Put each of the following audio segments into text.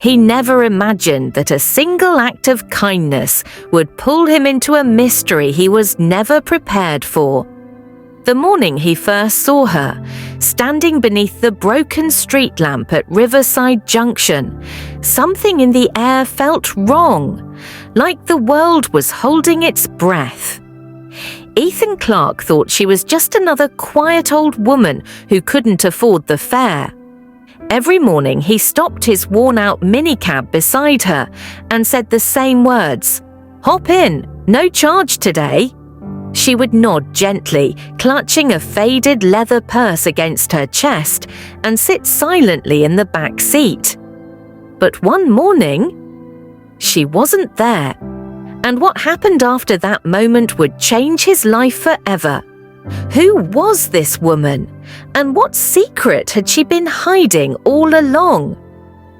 He never imagined that a single act of kindness would pull him into a mystery he was never prepared for. The morning he first saw her, standing beneath the broken street lamp at Riverside Junction, something in the air felt wrong, like the world was holding its breath. Ethan Clark thought she was just another quiet old woman who couldn't afford the fare. Every morning he stopped his worn-out minicab beside her and said the same words, "Hop in, no charge today." She would nod gently, clutching a faded leather purse against her chest, and sit silently in the back seat. But one morning, she wasn't there, and what happened after that moment would change his life forever. Who was this woman, and what secret had she been hiding all along?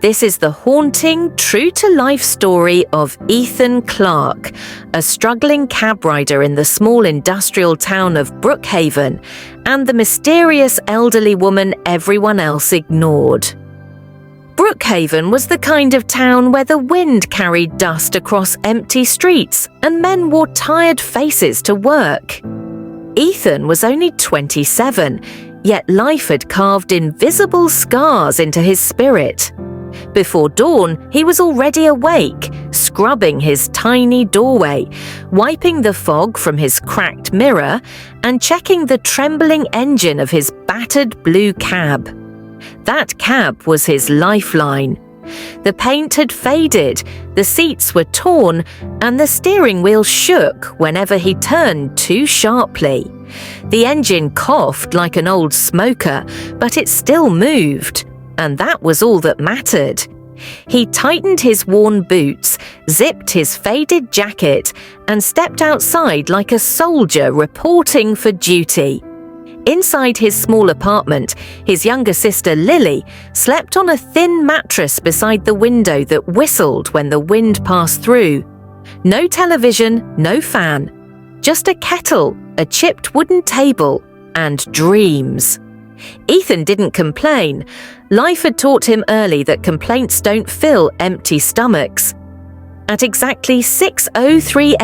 This is the haunting, true-to-life story of Ethan Clark, a struggling cab rider in the small industrial town of Brookhaven, and the mysterious elderly woman everyone else ignored. Brookhaven was the kind of town where the wind carried dust across empty streets and men wore tired faces to work. Ethan was only 27, yet life had carved invisible scars into his spirit. Before dawn, he was already awake, scrubbing his tiny doorway, wiping the fog from his cracked mirror, and checking the trembling engine of his battered blue cab. That cab was his lifeline. The paint had faded, the seats were torn, and the steering wheel shook whenever he turned too sharply. The engine coughed like an old smoker, but it still moved. And that was all that mattered. He tightened his worn boots, zipped his faded jacket, and stepped outside like a soldier reporting for duty. Inside his small apartment, his younger sister Lily slept on a thin mattress beside the window that whistled when the wind passed through. No television, no fan. Just a kettle, a chipped wooden table, and dreams. Ethan didn't complain. Life had taught him early that complaints don't fill empty stomachs. At exactly 6:03 a.m.